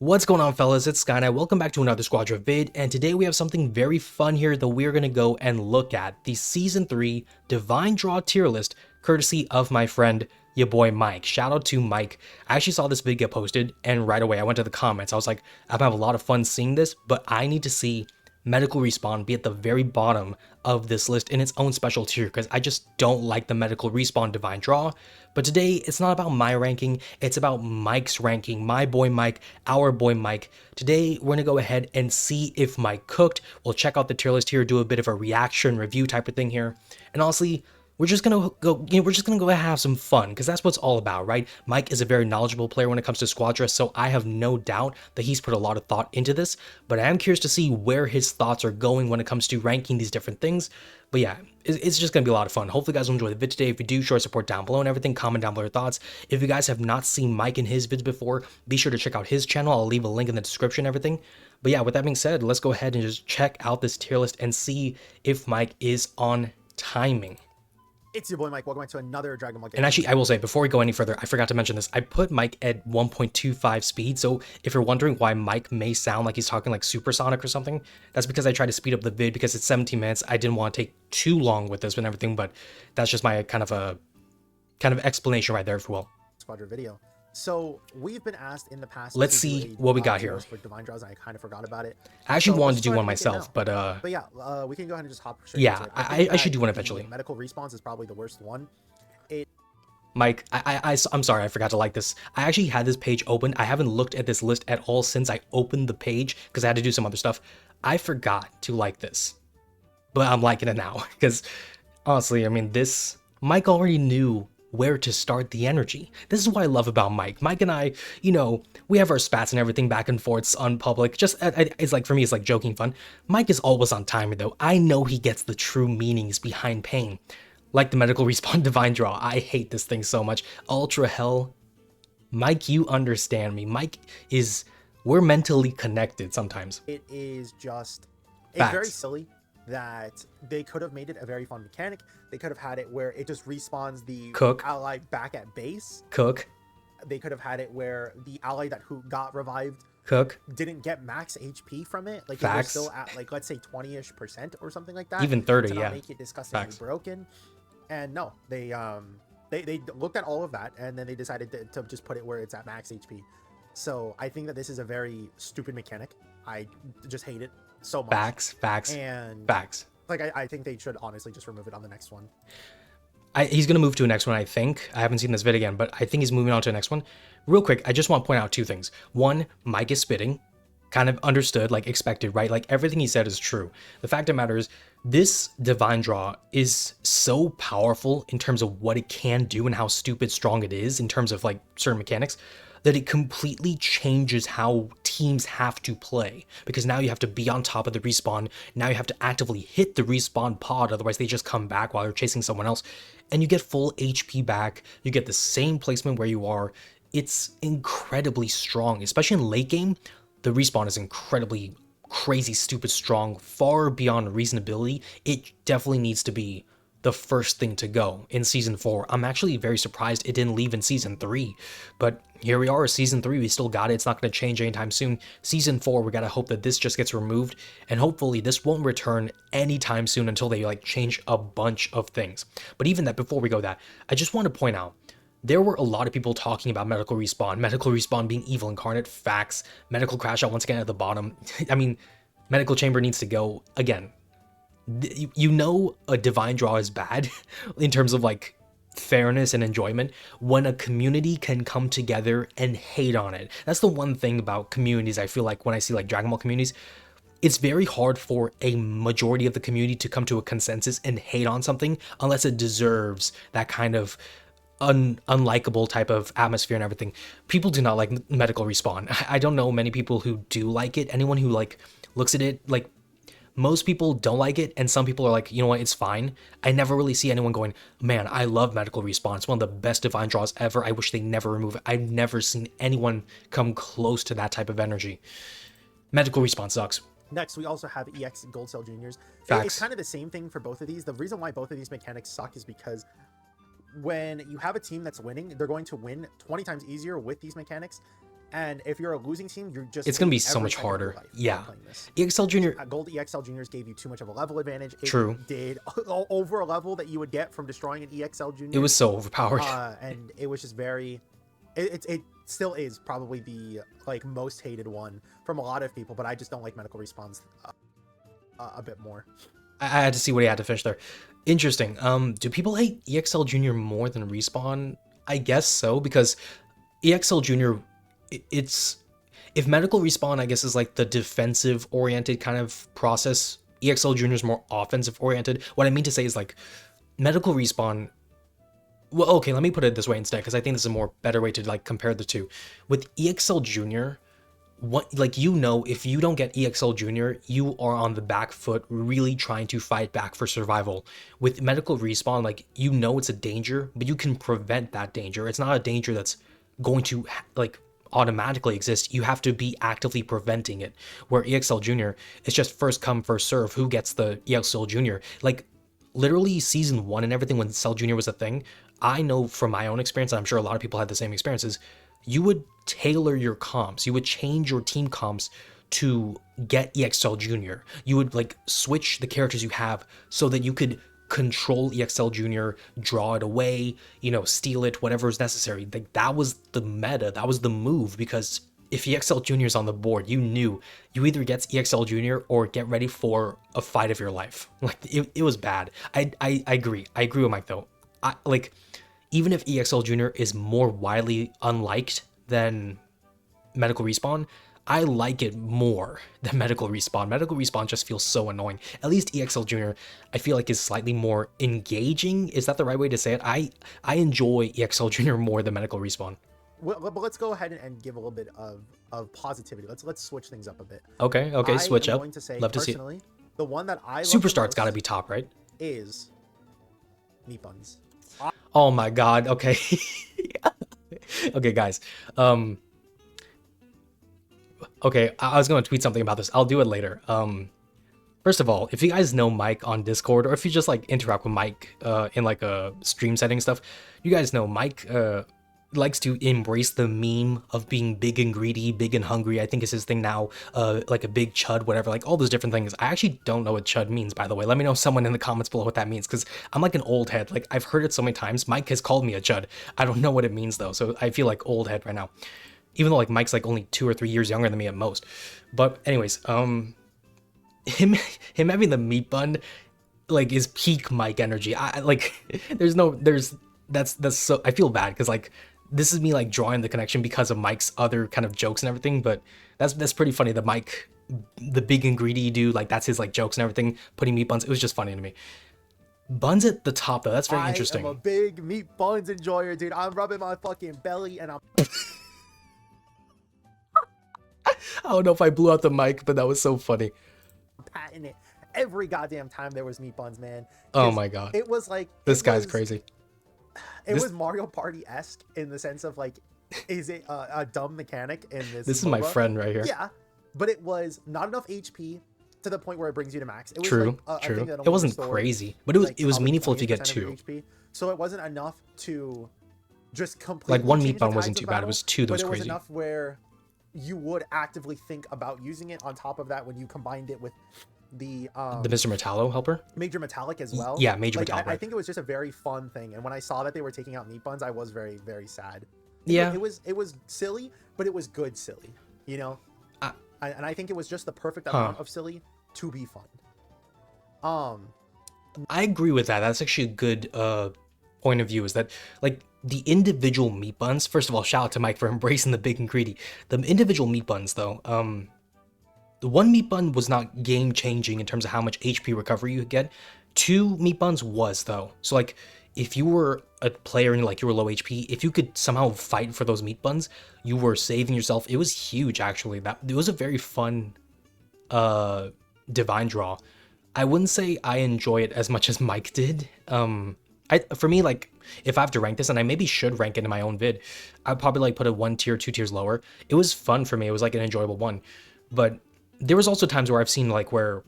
What's going on, fellas? It's Skynet. Welcome back to another Squadra vid, and today we have something very fun here that we're gonna go and look at the Season 3 Divine Draw tier list, courtesy of my friend, your boy Mike. Shout out to Mike. I actually saw this vid get posted, and right away I went to the comments. I was like, I'm gonna have a lot of fun seeing this, but I need to see medical respawn be at the very bottom of this list in its own special tier, because I just don't like the medical respawn divine draw. But today it's not about my ranking, it's about Mike's ranking, my boy Mike, our boy Mike. Today we're gonna go ahead and see if Mike cooked. We'll check out the tier list here, do a bit of a reaction review type of thing here, and honestly, we're just gonna go have some fun, because that's what it's all about, right? Mike is a very knowledgeable player when it comes to Squadra, so I have no doubt that he's put a lot of thought into this, but I am curious to see where his thoughts are going when it comes to ranking these different things. But yeah, it's just gonna be a lot of fun. Hopefully you guys will enjoy the vid today. If you do, show your support down below and everything, comment down below your thoughts. If you guys have not seen Mike in his vids before, be sure to check out his channel. I'll leave a link in the description and everything. But yeah, with that being said, let's go ahead and just check out this tier list and see if Mike is on timing. It's your boy Mike. Welcome back to another Dragon Ball game. And actually, I will say, before we go any further, I forgot to mention this. I put Mike at 1.25 speed, so if you're wondering why Mike may sound like he's talking like supersonic or something, that's because I tried to speed up the vid because it's 17 minutes. I didn't want to take too long with this and everything, but that's just my kind of explanation right there, if you will. Squadra video. So we've been asked in the past. Let's see what we got here. For divine draws, and I kind of forgot about it. I actually wanted to do one myself, but yeah, we can go ahead and just hop straight yeah, into it. I should do one eventually. Medical response is probably the worst one. Mike, I'm sorry, I forgot to like this. I actually had this page open. I haven't looked at this list at all since I opened the page because I had to do some other stuff. I forgot to like this, but I'm liking it now because honestly, I mean, this Mike already knew where to start the energy. This is what I love about Mike. Mike and I, you know, we have our spats and everything back and forths on public. Just, it's like, for me, it's like joking fun. Mike is always on timer though. I know he gets the true meanings behind pain. Like the medical respawn divine draw. I hate this thing so much. Ultra hell. Mike, you understand me. Mike is, we're mentally connected sometimes. It is just, it's Facts. very silly that they could have made it a very fun mechanic. They could have had it where it just respawns the ally back at base. They could have had it where the ally who got revived didn't get max HP from it. Like it was still at, like, let's say 20-ish% or something like that. Even 30, to not yeah. Make it disgustingly broken. And no, they looked at all of that and then they decided to just put it where it's at max HP. So I think that this is a very stupid mechanic. I just hate it so much. Facts. Like I think they should honestly just remove it on the next one. He's gonna move to a next one, I think. I haven't seen this vid again, but I think he's moving on to the next one. Real quick, I just want to point out two things. One, Mike is spitting. Kind of understood, like expected, right? Like everything he said is true. The fact of the matter is, this divine draw is so powerful in terms of what it can do and how stupid strong it is in terms of like certain mechanics, that it completely changes how teams have to play, because now you have to be on top of the respawn. Now you have to actively hit the respawn pod, otherwise they just come back while you're chasing someone else, and you get full HP back. You get the same placement where you are. It's incredibly strong, especially in late game. The respawn is incredibly crazy, stupid strong, far beyond reasonability. It definitely needs to be the first thing to go in Season 4. I'm actually very surprised it didn't leave in Season 3, but here we are, Season 3, we still got it. It's not going to change anytime soon. Season 4, we got to hope that this just gets removed, and hopefully this won't return anytime soon until they like change a bunch of things. But even that, before we go that, I just want to point out, there were a lot of people talking about medical respawn being evil incarnate. Facts. Medical crash out once again at the bottom. I mean, medical chamber needs to go. Again, you know a divine draw is bad in terms of like fairness and enjoyment when a community can come together and hate on it. That's the one thing about communities. I feel like when I see like Dragon Ball communities, it's very hard for a majority of the community to come to a consensus and hate on something unless it deserves that kind of unlikable type of atmosphere and everything. People do not like medical respawn. I don't know many people who do like it. Anyone who like looks at it, like most people don't like it, and some people are like, you know what, it's fine. I never really see anyone going, man, I love medical respawn. It's one of the best divine draws ever. I wish they never remove it. I've never seen anyone come close to that type of energy. Medical respawn sucks. Next, we also have EX and Gold Cell Juniors. Facts. It's kind of the same thing for both of these. The reason why both of these mechanics suck is because when you have a team that's winning, they're going to win 20 times easier with these mechanics And if you're a losing team, you're just it's gonna be so much harder. Yeah. EXL Junior Gold EXL Juniors gave you too much of a level advantage. It True. Did over a level that you would get from destroying an EXL Junior. It was so overpowered. And it was just very. It still is probably the like most hated one from a lot of people, but I just don't like medical respawns a bit more. I had to see what he had to finish there. Interesting. Do people hate EXL Junior more than Respawn? I guess so, because EXL Junior, it's if medical respawn, I guess, is like the defensive oriented kind of process, EXL Junior is more offensive oriented. What I mean to say is like medical respawn. Well, okay, let me put it this way instead, because I think this is a more better way to like compare the two. With EXL Junior, what, like, you know, if you don't get EXL Junior, you are on the back foot really trying to fight back for survival. With medical respawn, like, you know it's a danger, but you can prevent that danger. It's not a danger that's going to like automatically exist. You have to be actively preventing it. Where EXL Junior, it's just first come first serve who gets the EXL Junior. Like literally season 1 and everything, when Cell Junior was a thing, I know from my own experience, and I'm sure a lot of people had the same experiences, you would tailor your comps, you would change your team comps to get EXL Junior. You would like switch the characters you have so that you could control EXL Junior, draw it away, you know, steal it, whatever is necessary. Like that was the meta, that was the move, because if EXL Junior is on the board, you knew you either get EXL Junior or get ready for a fight of your life. Like it was bad. I agree. I agree with Mike though. Like even if EXL Junior is more widely unliked than medical respawn, I like it more than medical respawn. Medical respawn just feels so annoying. At least EXL Junior, I feel like, is slightly more engaging. Is that the right way to say it? I enjoy EXL Junior more than medical respawn. Well, but let's go ahead and give a little bit of positivity. Let's switch things up a bit. Okay, switch up. Going to say, love to see it. The one that I Superstar's got to be top, right? Is meat buns. Oh my god. Okay. Okay, guys. Okay, I was going to tweet something about this. I'll do it later. First of all, if you guys know Mike on Discord, or if you just like interact with Mike in like a stream setting stuff, you guys know Mike likes to embrace the meme of being big and greedy, big and hungry. I think is his thing now. Like a big chud, whatever, like all those different things. I actually don't know what chud means, by the way. Let me know someone in the comments below what that means, because I'm like an old head. Like I've heard it so many times. Mike has called me a chud. I don't know what it means though, so I feel like old head right now. Even though like Mike's like only 2 or 3 years younger than me at most. But anyways, him having the meat bun like is peak Mike energy. I like that's so, I feel bad because like this is me like drawing the connection because of Mike's other kind of jokes and everything, but that's pretty funny that Mike, the big and greedy dude, like that's his like jokes and everything, putting meat buns. It was just funny to me. Buns at the top though, that's very interesting. I'm a big meat buns enjoyer, dude. I'm rubbing my fucking belly and I'm I don't know if I blew out the mic, but that was so funny. Patting it every goddamn time there was meat buns, man. Oh my god. It was like this guy's crazy. It was Mario Party-esque in the sense of like, is it a dumb mechanic in this? This is my friend right here. Yeah, but it was not enough HP to the point where it brings you to max. It was true, like, true. It wasn't crazy, but it was meaningful if you get 2. HP, so it wasn't enough to just completely. Like one meat bun wasn't too bad. It was 2 that was crazy. It was enough where you would actively think about using it. On top of that, when you combined it with the Mr. Metallo helper, Major Metallic as well. Yeah, Major Metallic. I think it was just a very fun thing, and when I saw that they were taking out meat buns, I was very, very sad. Yeah, it was silly, but it was good silly, you know. And I think it was just the perfect amount of silly to be fun. I agree with that. That's actually a good point of view. Is that like the individual meat buns? First of all, shout out to Mike for embracing the big and greedy. The individual meat buns, though, the one meat bun was not game changing in terms of how much HP recovery you get. 2 meat buns was though. So like, if you were a player and like you were low HP, if you could somehow fight for those meat buns, you were saving yourself. It was huge actually. That it was a very fun divine draw. I wouldn't say I enjoy it as much as Mike did. For me, like, if I have to rank this, and I maybe should rank it in my own vid, I'd probably like put it 1 tier, 2 tiers lower. It was fun for me. It was like an enjoyable one. But there was also times where I've seen like where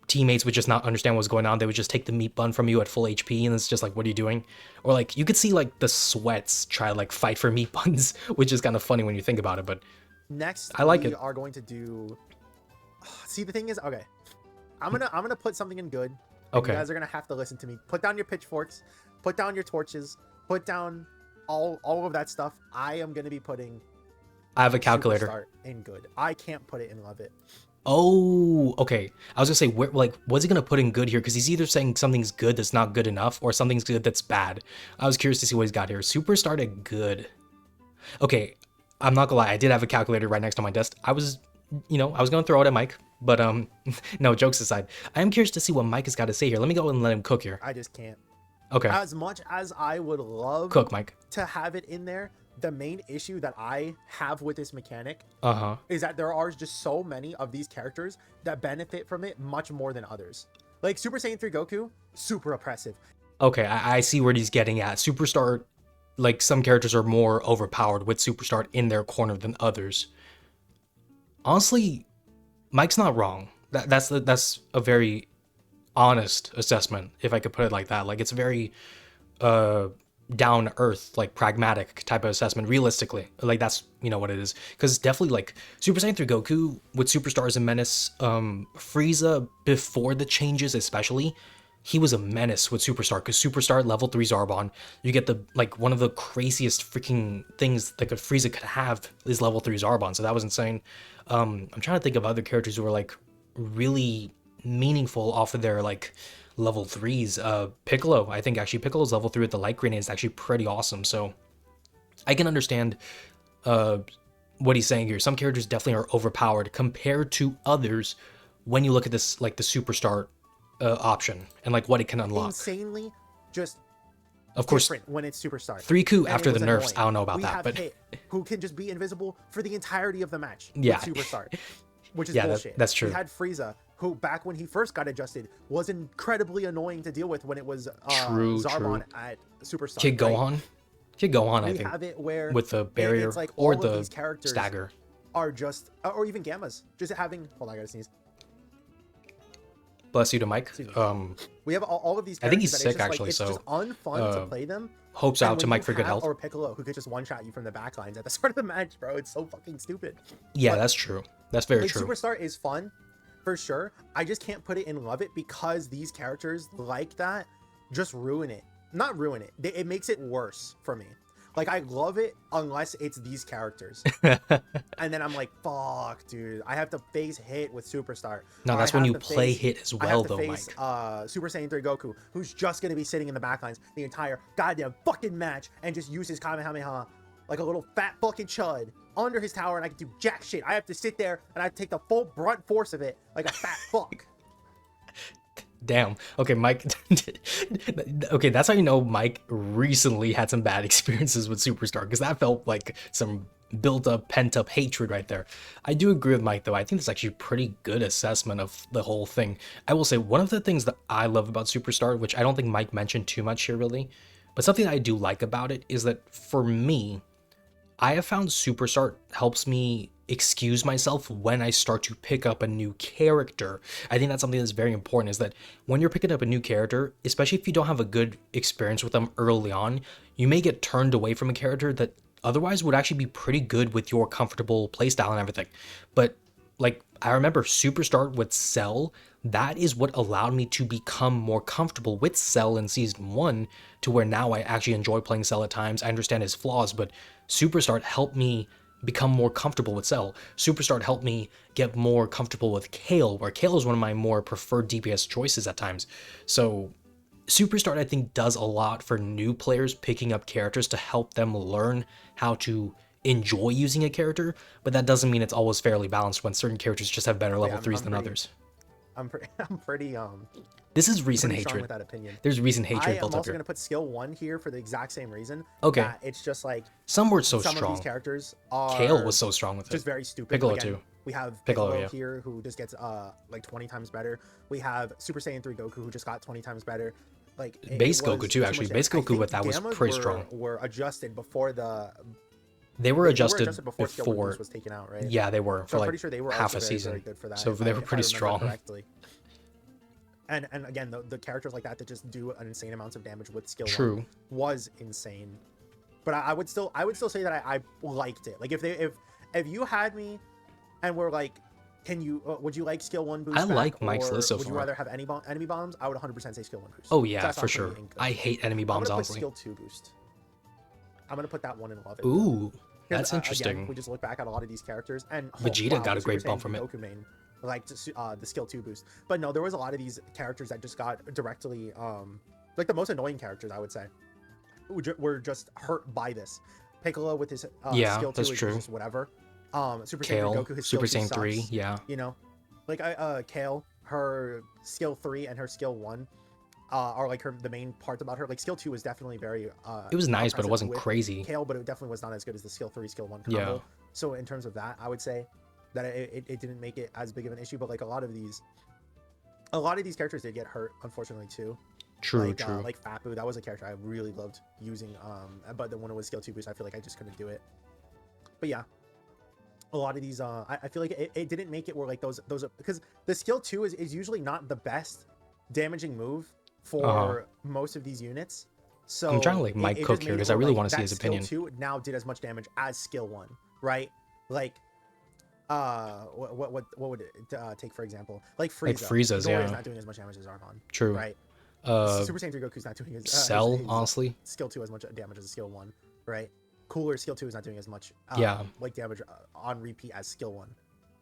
teammates would just not understand what was going on. They would just take the meat bun from you at full HP, and it's just like, what are you doing? Or like you could see like the sweats try to like fight for meat buns, which is kind of funny when you think about it. But next, I like it. We are going to do. See, the thing is, okay, I'm gonna put something in good. Okay. You guys are gonna have to listen to me. Put down your pitchforks. Put down your torches. Put down all of that stuff. I am gonna be putting. I have a calculator. Superstar in good. I can't put it in love it. Oh, okay. I was gonna say, like, what's he gonna put in good here? Because he's either saying something's good that's not good enough, or something's good that's bad. I was curious to see what he's got here. Superstar to good. Okay, I'm not gonna lie. I did have a calculator right next to my desk. I was gonna throw it at Mike, but no, jokes aside, I am curious to see what Mike has got to say here. Let me go and let him cook here. I just can't. Okay. As much as I would love cook, Mike, to have it in there, the main issue that I have with this mechanic is that there are just so many of these characters that benefit from it much more than others. Like Super Saiyan 3 Goku, super oppressive. Okay, I see where he's getting at. Superstar, like some characters are more overpowered with Superstar in their corner than others. Honestly, Mike's not wrong. That's a very honest assessment, if I could put it like that. Like it's very down to earth, like pragmatic type of assessment, realistically. Like that's what it is. Because definitely like Super Saiyan 3 Goku with Superstar as a menace, Frieza before the changes especially, he was a menace with Superstar, because Superstar level 3 Zarbon, you get the like one of the craziest freaking things like a Frieza could have is level 3 Zarbon, so that was insane. I'm trying to think of other characters who were like really meaningful off of their like level 3s. Piccolo, I think actually Piccolo's level 3 with the light grenade is actually pretty awesome, so I can understand what he's saying here. Some characters definitely are overpowered compared to others when you look at this like the Superstar option and like what it can unlock. Insanely just of course different when it's Superstar. 3Q after the nerfs, I don't know about we that, have but Hit, who can just be invisible for the entirety of the match yeah, with Superstar, which is yeah, bullshit. that's true. We had Frieza, who back when he first got adjusted was incredibly annoying to deal with when it was Zarbon at Superstar. Kid Gohan, I think have it where with the barrier it's like or all the of these characters stagger are just, or even Gammas, just having. Hold on, I gotta sneeze. Bless you to Mike. We have all of these characters. I think he's that sick just, actually, it's so just unfun to play them. Hopes out to Mike for good health. Or Piccolo, who could just one-shot you from the backlines at the start of the match, bro. It's so fucking stupid. Yeah, that's true. That's very true. Superstar is fun, for sure. I just can't put it in love it because these characters like that just ruin it. Not ruin it. It makes it worse for me. Like, I love it unless it's these characters. And then I'm like, fuck, dude. I have to face Hit with Superstar. No, that's when you play Hit as well, though, Mike. Super Saiyan 3 Goku, who's just going to be sitting in the backlines the entire goddamn fucking match and just use his Kamehameha like a little fat fucking chud under his tower, and I can do jack shit. I have to sit there and I take the full brunt force of it like a fat fuck. Damn. Okay, Mike. Okay, that's how you know Mike recently had some bad experiences with Superstar, because that felt like some built up, pent up hatred right there. I do agree with Mike, though. I think that's actually a pretty good assessment of the whole thing. I will say one of the things that I love about Superstar, which I don't think Mike mentioned too much here really, but something that I do like about it is that for me, I have found Superstar helps me excuse myself when I start to pick up a new character. I think that's something that's very important, is that when you're picking up a new character, especially if you don't have a good experience with them early on, you may get turned away from a character that otherwise would actually be pretty good with your comfortable playstyle and everything. But like, I remember Superstar with Cell, that is what allowed me to become more comfortable with Cell in Season 1, to where now I actually enjoy playing Cell at times. I understand his flaws, but Superstar helped me become more comfortable with Cell. Superstar helped me get more comfortable with Kale, where Kale is one of my more preferred DPS choices at times. So Superstar, I think, does a lot for new players picking up characters to help them learn how to enjoy using a character, but that doesn't mean it's always fairly balanced when certain characters just have better level 3s than others. I'm pretty this is recent hatred. With that opinion. There's recent hatred built up here. I'm also going to put skill 1 here for the exact same reason. Okay. That it's just like some were so some strong. Of these characters are Kale was so strong with it. Just very stupid. Piccolo Again, too. We have Piccolo here, who just gets like 20 times better. We have Super Saiyan 3 Goku, who just got 20 times better. Like base Goku too, actually. Base Goku with that was pretty strong. Were adjusted before the. They were adjusted before skill was taken out, right? Yeah, they were So for I'm like pretty sure they were half a very, season. very good for that, so they were pretty strong. Correctly. And again, the characters like that just do an insane amounts of damage with skill True. 1 was insane. But I would still say that I liked it. Like if you had me and were like, can you would you like skill 1 boost? I like back, Mike's list so would far. you rather have enemy bombs? I would 100% say skill 1 boost. Oh yeah, for sure. I hate enemy bombs, I'm gonna honestly. put skill 2 boost. I'm gonna put that one in love. Ooh, that's interesting. Again, we just look back at a lot of these characters, and Vegeta got a great bump from it. Goku main, like the skill 2 boost. But no, there was a lot of these characters that just got directly, like the most annoying characters, I would say, were just hurt by this. Piccolo with his skill 2 that's is true. just whatever. Super Kale, Saiyan Goku, his Super skill 2 Saiyan 3, sucks, yeah. you know, like Kale, her skill 3 and her skill 1 are like the main parts about her. Like skill 2 was definitely very it was nice, but it wasn't crazy. Kale, but it definitely was not as good as the skill 3 skill 1 combo. Yeah. So in terms of that, I would say that it didn't make it as big of an issue. But like a lot of these characters did get hurt, unfortunately, too. True. Like Fapu, that was a character I really loved using. But then when it was skill 2 boost, I feel like I just couldn't do it. But yeah, a lot of these, I feel like it didn't make it where like those because the skill 2 is usually not the best damaging move for most of these units. So I'm trying to like Mike Cook here because I really want to see his opinion. Skill 2 now did as much damage as skill 1, right? Like what would it take, for example, like Frieza. Like Frieza's, Dora yeah, is not doing as much damage as Zarban. True. Right. Super Saiyan 3 Goku's not doing as Cell, honestly, skill 2 as much damage as skill 1, right? Cooler skill 2 is not doing as much like damage on repeat as skill 1.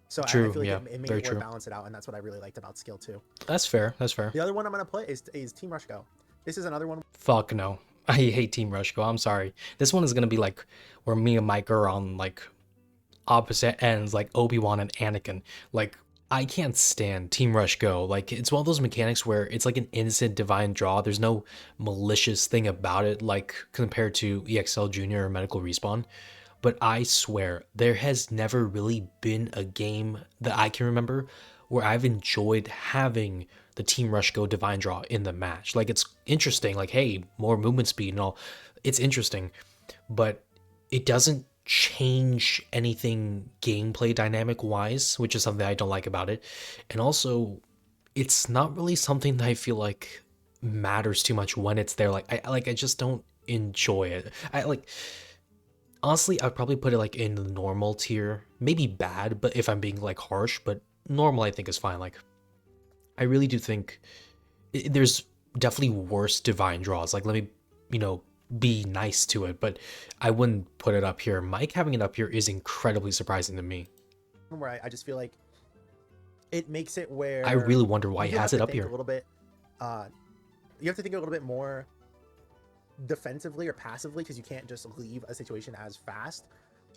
So true, I feel like yeah, it made it more balance it out, and that's what I really liked about skill 2. That's fair. The other one I'm gonna play is Team Rush Go. This is another one. Fuck no. I hate Team Rush Go. I'm sorry. This one is gonna be like where me and Mike are on like opposite ends, like Obi-Wan and Anakin. Like I can't stand Team Rush Go. Like it's one of those mechanics where it's like an instant divine draw. There's no malicious thing about it, like compared to EXL Junior or Medical Respawn. But I swear there has never really been a game that I can remember where I've enjoyed having the Team Rush Go divine draw in the match. Like it's interesting, like hey, more movement speed and all. It's interesting, but it doesn't change anything gameplay dynamic wise, which is something I don't like about it. And also it's not really something that I feel like matters too much when it's there. I just don't enjoy it. Honestly, I'd probably put it like in the normal tier. Maybe bad, but if I'm being like harsh, but normal I think is fine. Like I really do think there's definitely worse divine draws. Like let me, be nice to it, but I wouldn't put it up here. Mike having it up here is incredibly surprising to me. Where I just feel like it makes it where I really wonder why he has it up here. A little bit, you have to think a little bit more defensively or passively because you can't just leave a situation as fast.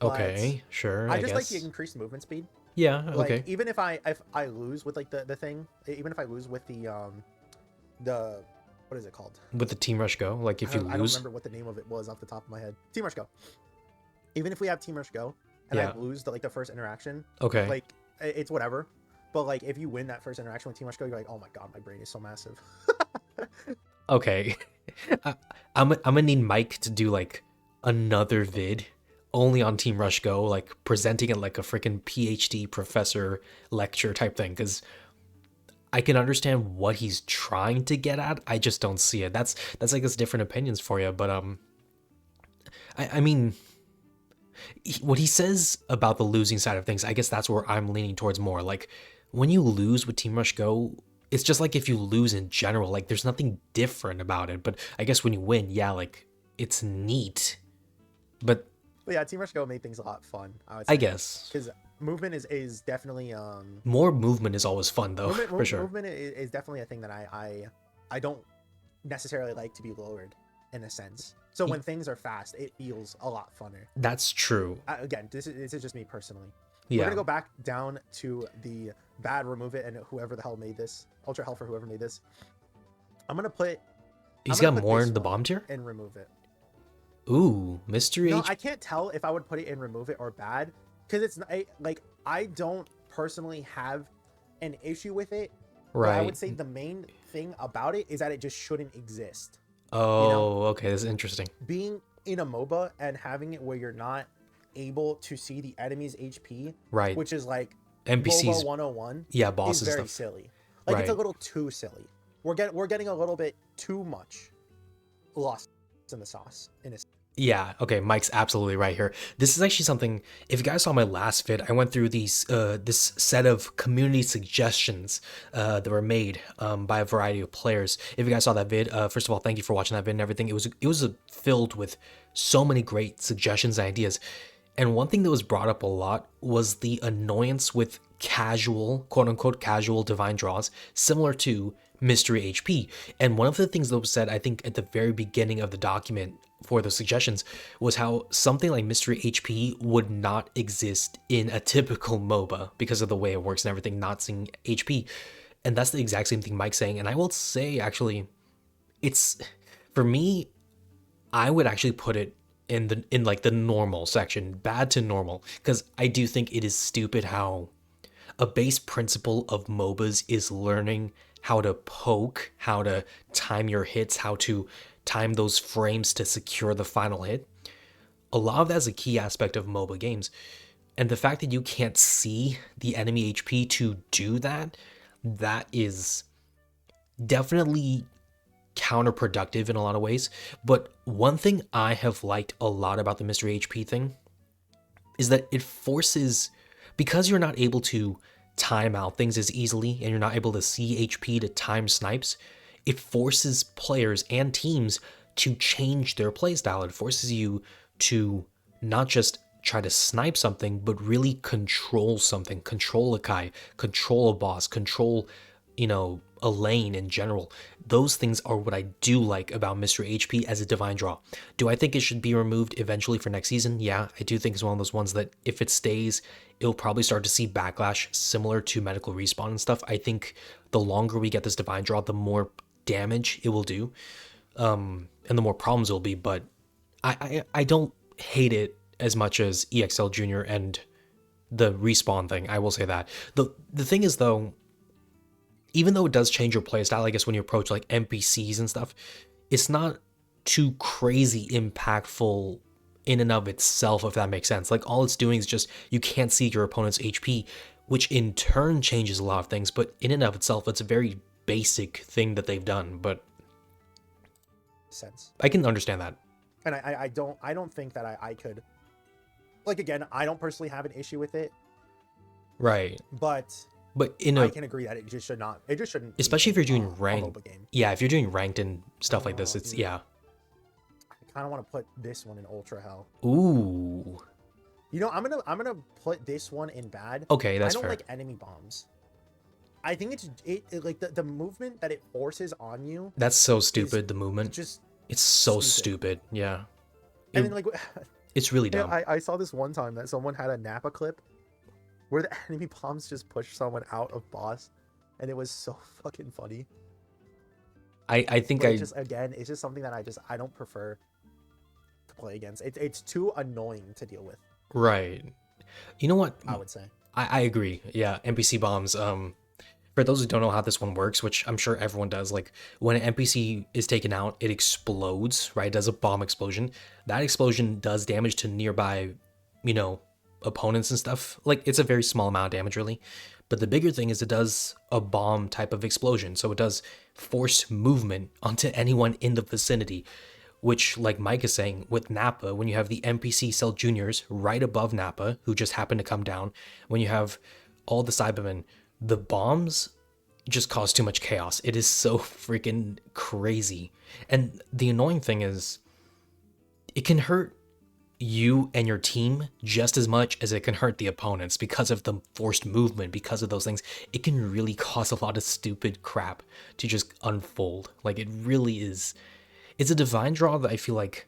Okay, sure. I just like the increased movement speed. Yeah. Like, okay. Even if I lose with like the thing, even if I lose with the what is it called? With the Team Rush Go, like if you lose. I don't remember what the name of it was off the top of my head. Team Rush Go. Even if we have Team Rush Go and I lose the first interaction, okay, like it's whatever. But like if you win that first interaction with Team Rush Go, you're like, oh my god, my brain is so massive. Okay, I'm gonna need Mike to do like another vid only on Team Rush Go, like presenting it like a freaking PhD professor lecture type thing, because I can understand what he's trying to get at. I just don't see it. That's like this different opinions for you, but I mean, what he says about the losing side of things, I guess that's where I'm leaning towards more. Like when you lose with Team Rush Go, it's just like if you lose in general, like there's nothing different about it. But I guess when you win, yeah, like it's neat. But yeah, Team Rush Go made things a lot fun. I guess because movement is definitely more movement is always fun though, for sure. Movement is definitely a thing that I don't necessarily like to be lowered in a sense. So when things are fast, it feels a lot funner. That's true. Again, this is just me personally. Yeah. We're gonna go back down to the bad remove it and whoever the hell made this, ultra hell for whoever made this. I'm gonna put. He's got more in the bomb tier and remove it. Ooh, mystery. No, I can't tell if I would put it in remove it or bad because it's like I don't personally have an issue with it. Right. I would say the main thing about it is that it just shouldn't exist. Oh, okay, this is interesting. Being in a MOBA and having it where you're not able to see the enemy's HP, right? Which is like NPCs MOBA 101. Yeah, bosses is very stuff. silly. Like right. It's a little too silly. we're getting a little bit too much lost in the sauce in a Yeah, okay, Mike's absolutely right here. This is actually something, if you guys saw my last vid, I went through this set of community suggestions that were made by a variety of players. If you guys saw that vid, first of all, thank you for watching that vid and everything. It was filled with so many great suggestions and ideas. And one thing that was brought up a lot was the annoyance with casual, quote unquote, casual divine draws, similar to Mystery HP. And one of the things that was said, I think, at the very beginning of the document for the suggestions was how something like Mystery HP would not exist in a typical MOBA because of the way it works and everything, not seeing HP. And that's the exact same thing Mike's saying. And I will say, actually, it's, for me, I would actually put it in like the normal section, bad to normal, because I do think it is stupid how a base principle of MOBAs is learning how to poke, how to time your hits, how to time those frames to secure the final hit. A lot of that is a key aspect of MOBA games. And the fact that you can't see the enemy HP to do that, that is definitely counterproductive in a lot of ways. But one thing I have liked a lot about the Mystery HP thing is that it forces, because you're not able to time out things as easily and you're not able to see HP to time snipes, it forces players and teams to change their playstyle. It forces you to not just try to snipe something, but really control something, control a Kai, control a boss, control, a lane in general. Those things are what I do like about Mystery HP as a divine draw. Do I think it should be removed eventually for next season? Yeah, I do think it's one of those ones that if it stays, it'll probably start to see backlash similar to medical respawn and stuff. I think the longer we get this divine draw, the more damage it will do, and the more problems it'll be. But I don't hate it as much as EXL Junior and the respawn thing. I will say that. The thing is though, even though it does change your playstyle, I guess when you approach like NPCs and stuff, it's not too crazy impactful in and of itself, if that makes sense. Like all it's doing is just you can't see your opponent's HP, which in turn changes a lot of things, but in and of itself, it's a very basic thing that they've done. But sense. I can understand that. And I don't think that I could, like, again, I don't personally have an issue with it. Right. But I can agree that it just shouldn't, especially if you're doing ranked. Yeah, if you're doing ranked and stuff like this, it's, yeah. I kind of want to put this one in ultra hell. Ooh. I'm gonna put this one in bad. Okay, that's fair. I don't like enemy bombs. I think it like the movement that it forces on you. That's so stupid. The movement, it's so stupid. Yeah. And then like, it's really dumb. I saw this one time that someone had a Nappa clip where the enemy bombs just pushed someone out of boss, and it was so fucking funny. I think it's just something that I don't prefer to play against. It's too annoying to deal with. Right. You know what? I would say. I agree. Yeah, NPC bombs. For those who don't know how this one works, which I'm sure everyone does, like when an NPC is taken out, it explodes, right? It does a bomb explosion. That explosion does damage to nearby, opponents and stuff. Like it's a very small amount of damage really. But the bigger thing is it does a bomb type of explosion. So it does force movement onto anyone in the vicinity, which, like Mike is saying, with Nappa, when you have the NPC Cell Juniors right above Nappa, who just happen to come down, when you have all the Cybermen, the bombs just cause too much chaos. It is so freaking crazy. And the annoying thing is, it can hurt you and your team just as much as it can hurt the opponents because of the forced movement, because of those things. It can really cause a lot of stupid crap to just unfold. Like it really is. It's a divine draw that I feel like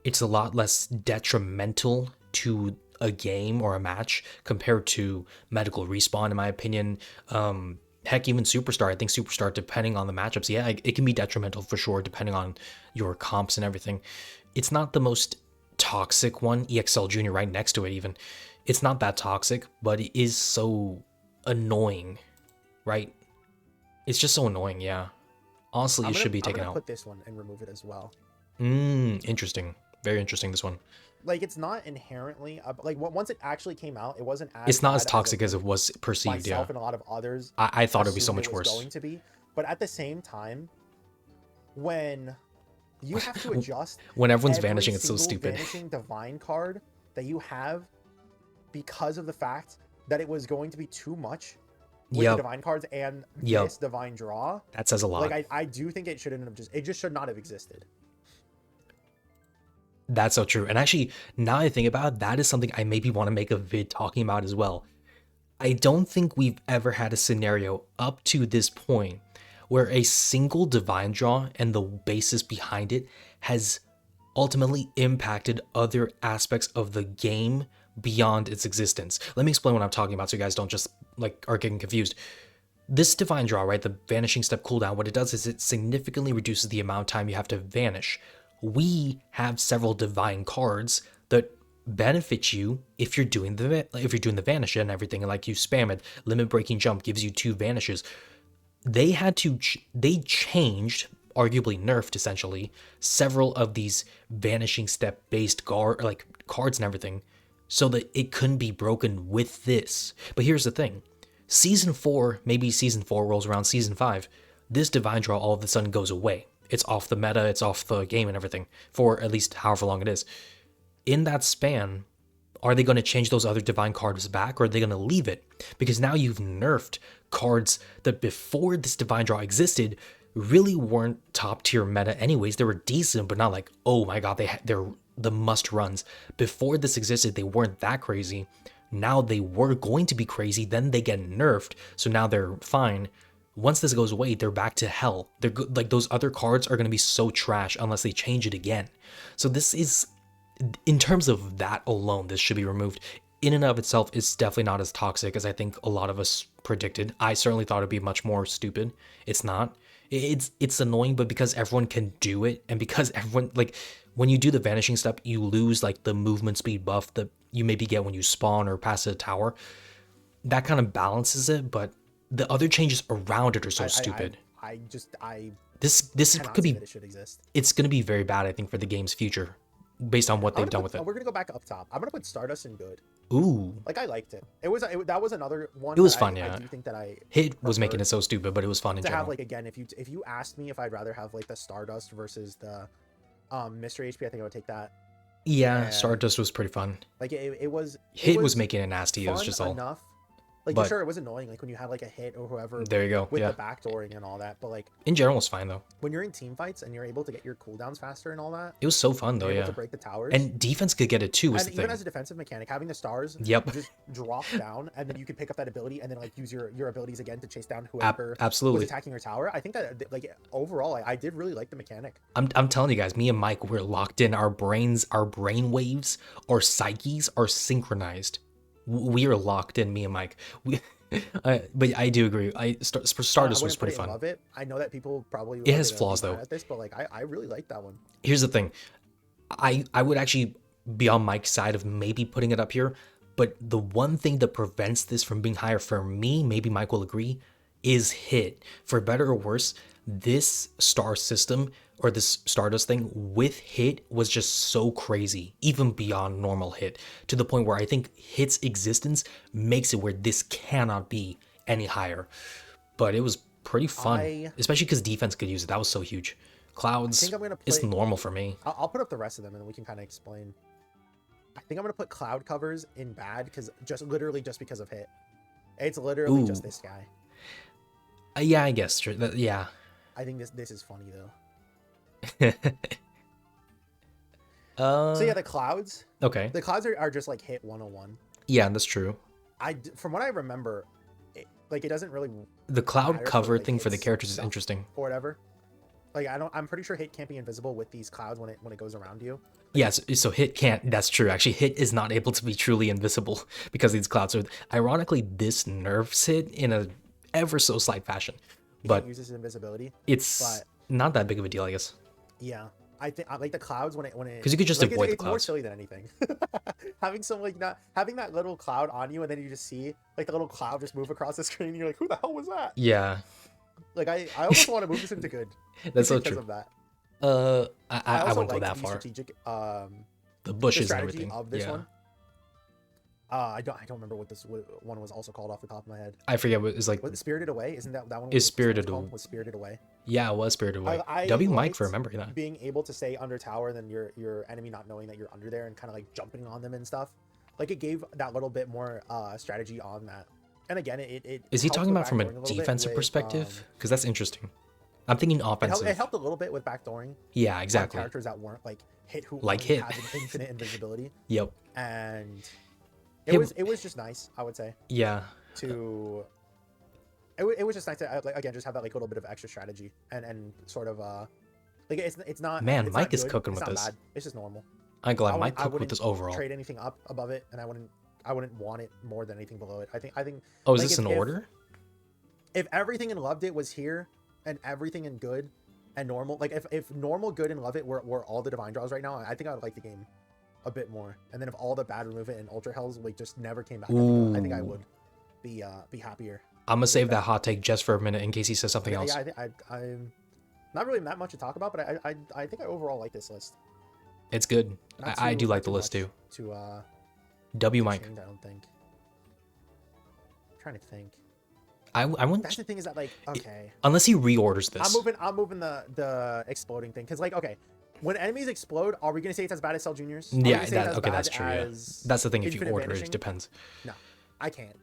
it's a lot less detrimental to a game or a match compared to medical respawn, in my opinion. Heck, even Superstar. I think Superstar, depending on the matchups, yeah, it can be detrimental for sure, depending on your comps and everything. It's not the most toxic one. EXL Junior right next to it even. It's not that toxic, but it is so annoying, right? It's just so annoying, yeah. Honestly, it should be taken out. I'm gonna put this one and remove it as well. Interesting. Very interesting, this one. Like, it's not inherently like once it actually came out, it wasn't as it's not as toxic as it was perceived. Yeah, and a lot of others. I thought it'd be so much worse. Going to be, But at the same time, when you have to adjust when everyone's vanishing, it's so stupid. Vanishing divine card that you have because of the fact that it was going to be too much with the divine cards and this divine draw. That says a lot. Like I do think it shouldn't have it just should not have existed. That's so true. And actually, now I think about it, that is something I maybe want to make a vid talking about as well. I don't think we've ever had a scenario up to this point where a single divine draw and the basis behind it has ultimately impacted other aspects of the game beyond its existence. Let me explain what I'm talking about so you guys don't just like are getting confused. This divine draw, right, the vanishing step cooldown, what it does is it significantly reduces the amount of time you have to vanish. We have several divine cards that benefit you if you're doing the vanish and everything, and like you spam it. Limit breaking jump gives you 2 vanishes. They changed, arguably nerfed essentially, several of these vanishing step based cards and everything, so that it couldn't be broken with this. But here's the thing. Season 4, maybe Season 4 rolls around Season 5, this divine draw all of a sudden goes away. It's off the meta, it's off the game and everything, for at least however long it is. In that span, are they going to change those other divine cards back, or are they going to leave it? Because now you've nerfed cards that before this divine draw existed really weren't top tier meta anyways. They were decent, but not like, oh my god, they're the must runs. Before this existed, they weren't that crazy. Now they were going to be crazy, then they get nerfed, so now they're fine. Once this goes away, they're back to hell. They're good. Like, those other cards are going to be so trash unless they change it again. So this is, in terms of that alone, this should be removed. In and of itself, it's definitely not as toxic as I think a lot of us predicted. I certainly thought it'd be much more stupid. It's not. It's annoying, but because everyone can do it, and because everyone, like, when you do the vanishing step, you lose like the movement speed buff that you maybe get when you spawn or pass a tower. That kind of balances it, but the other changes around it are so stupid. This could be. It should exist. It's going to be very bad, I think, for the game's future, based on what they've done with it. We're gonna go back up top. I'm gonna put Stardust in good. Ooh. Like, I liked it. That was another one. It was fun, yeah. I do think that Hit was making it so stupid, but it was fun in general. Have, like, again, if you asked me if I'd rather have like the Stardust versus the Mystery HP, I think I would take that. Yeah, Stardust was pretty fun. Like, it was. Hit was making it nasty. It was just all enough. Like, sure, it was annoying, like, when you had like a hit or whoever. There you go. With the backdooring and all that, but like in general, it's fine though. When you're in team fights and you're able to get your cooldowns faster and all that, it was so fun though. Able to break the towers, and defense could get it too. Was the even thing. As a defensive mechanic, having the stars, just drop down, and then you can pick up that ability and then like use your abilities again to chase down whoever was attacking your tower. I think that, like, overall, I did really like the mechanic. I'm telling you guys, me and Mike, we're locked in. Our brains, our brain waves, our psyches are synchronized. We are locked in. Me and Mike. But I do agree. Stardust was pretty fun. I love it. I know that people probably it has flaws though. At this, but like I really like that one. Here's the thing, I would actually be on Mike's side of maybe putting it up here, but the one thing that prevents this from being higher for me, maybe Mike will agree, is hit. For better or worse, this star system or this Stardust thing with hit was just so crazy, even beyond normal hit, to the point where I think hit's existence makes it where this cannot be any higher. But it was pretty fun, especially because defense could use it. That was so huge. Clouds, it's normal for me. I'll put up the rest of them and then we can kind of explain. I think I'm gonna put cloud covers in bad because literally because of hit. It's literally just this guy. Yeah, I guess. Yeah. I think this is funny though. So yeah, the clouds. Okay. The clouds are just like hit 101. Yeah, that's true. From what I remember, it doesn't really. The cloud cover thing for the characters is interesting. Or whatever. Like, I'm pretty sure hit can't be invisible with these clouds when it goes around you. Yes, so hit can't. That's true. Actually, hit is not able to be truly invisible because these clouds are. Ironically, this nerfs hit in a ever so slight fashion. But uses invisibility. It's not that big of a deal, I guess. Yeah, I think I like the clouds when it because you could just avoid the clouds. It's more silly than anything. Having having that little cloud on you, and then you just see like the little cloud just move across the screen. And you're like, who the hell was that? Yeah. Like I almost want to move this into good. That's so true. Of that. I wouldn't go that far. Strategic, the bushes and strategy everything of this one. I don't remember what this one was also called off the top of my head. I forget what it was like. Was it Spirited Away? Isn't that one? Is Spirited Away? Was Spirited Away? Yeah, it was Spirited Away. YahBoiMike for remembering that. Being able to stay under tower and then your enemy not knowing that you're under there and kind of like jumping on them and stuff. Like it gave that little bit more strategy on that. And again, it is he talking about from a defensive perspective? Because that's interesting. I'm thinking offensive. It helped a little bit with backdooring. Yeah, exactly. Characters that weren't like hit who like hit has an infinite invisibility. Yep. And it was just nice, I would say. Yeah. It was just nice to like, again just have that like little bit of extra strategy and sort of like it's not. Man, it's Mike not is good. cooking it's with not this. Bad. It's just normal. I'm glad Mike cooked with this overall. Trade anything up above it, and I wouldn't want it more than anything below it. I think. Oh, is like this an order? If everything in Loved It was here, and everything in Good and Normal, like if Normal, Good, and Love It were all the divine draws right now, I think I would like the game a bit more. And then if all the bad Remove It and Ultra Hells like just never came back, I think I would be happier. I'm gonna save that hot take just for a minute in case he says something else. Yeah, I'm not really that much to talk about, but I think I overall like this list. It's good. I do like the list too. YahBoiMike. I don't think. I'm trying to think. I wouldn't. That's the thing is that like okay. Unless he reorders this. I'm moving the exploding thing because like okay, when enemies explode, are we gonna say it's as bad as Cell Juniors? Yeah, that's true. Yeah. That's the thing. If you order it, depends. No, I can't.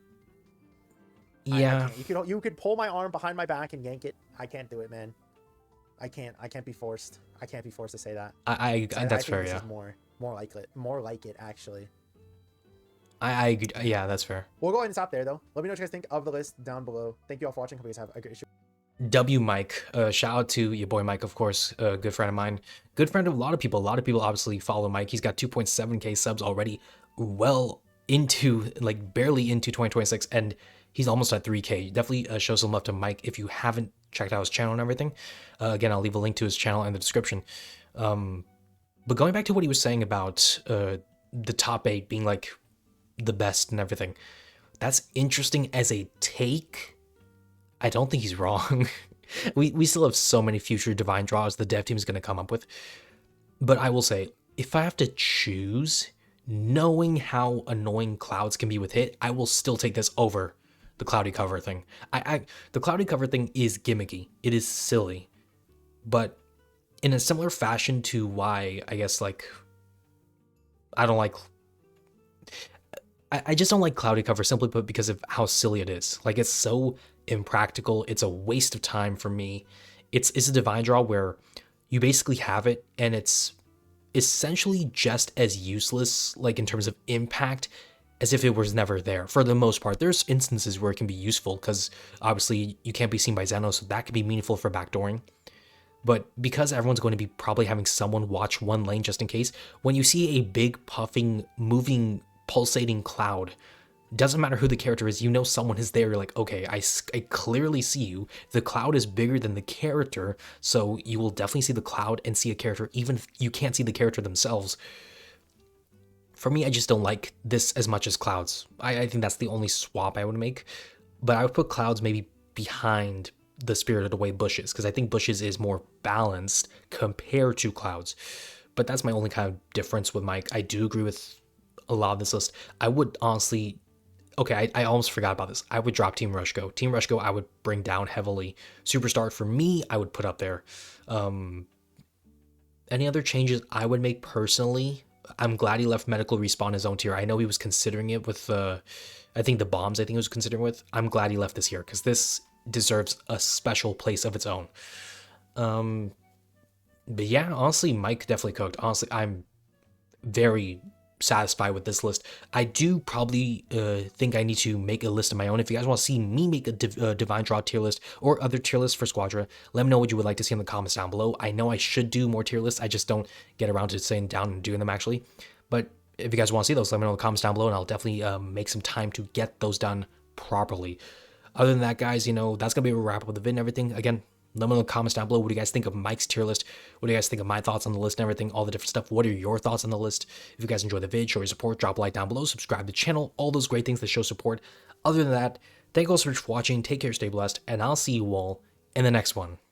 Yeah. I can't. You could pull my arm behind my back and yank it. I can't do it, man. I can't be forced. I can't be forced to say that. That's fair. This yeah. Is more like it actually. Yeah, that's fair. We'll go ahead and stop there though. Let me know what you guys think of the list down below. Thank you all for watching. Hope you guys have a great show. YahBoiMike, shout out to YahBoiMike, of course, a good friend of mine, good friend of a lot of people. A lot of people obviously follow Mike. He's got 2.7k subs already, well into like barely into 2026, and he's almost at 3k. Definitely show some love to Mike if you haven't checked out his channel and everything. Again, I'll leave a link to his channel in the description. But going back to what he was saying about the top 8 being like the best and everything, that's interesting as a take. I don't think he's wrong. we still have so many future divine draws the dev team is going to come up with. But I will say, if I have to choose, knowing how annoying clouds can be with hit, I will still take this over the cloudy cover thing. The cloudy cover thing is gimmicky. It is silly. But in a similar fashion to why, I guess, like, I don't like... I just don't like cloudy cover simply put because of how silly it is. Like, it's so impractical. It's a waste of time for me. It's a divine draw where you basically have it and it's essentially just as useless, like in terms of impact, as if it was never there for the most part. There's instances where it can be useful because obviously you can't be seen by Xeno, so that can be meaningful for backdooring. But because everyone's going to be probably having someone watch one lane just in case, when you see a big puffing, moving, pulsating cloud, doesn't matter who the character is, you know someone is there. You're like, okay, I clearly see you. The cloud is bigger than the character, so you will definitely see the cloud and see a character, even if you can't see the character themselves. For me, I just don't like this as much as clouds. I think that's the only swap I would make. But I would put clouds maybe behind the Spirited Away bushes, because I think bushes is more balanced compared to clouds. But that's my only kind of difference with Mike. I do agree with a lot of this list. I would honestly... Okay, I almost forgot about this. I would drop Team Rush Go. Team Rush Go I would bring down heavily. Superstar, for me, I would put up there. Any other changes I would make personally? I'm glad he left Medical Respawn his own tier. I know he was considering it with, I think the bombs I think he was considering with. I'm glad he left this here, because this deserves a special place of its own. But yeah, honestly, Mike definitely cooked. Honestly, I'm very satisfied with this list. I do probably think I need to make a list of my own. If you guys want to see me make a divine draw tier list or other tier lists for Squadra, let me know what you would like to see in the comments down below. I know I should do more tier lists. I just don't get around to sitting down and doing them actually. But if you guys want to see those, let me know in the comments down below and I'll definitely make some time to get those done properly. Other than that, guys, you know, that's going to be a wrap up with the vid and everything. Again, let me know in the comments down below. What do you guys think of Mike's tier list? What do you guys think of my thoughts on the list and everything? All the different stuff. What are your thoughts on the list? If you guys enjoy the vid, show your support, drop a like down below, subscribe to the channel, all those great things that show support. Other than that, thank you all so much for watching. Take care, stay blessed, and I'll see you all in the next one.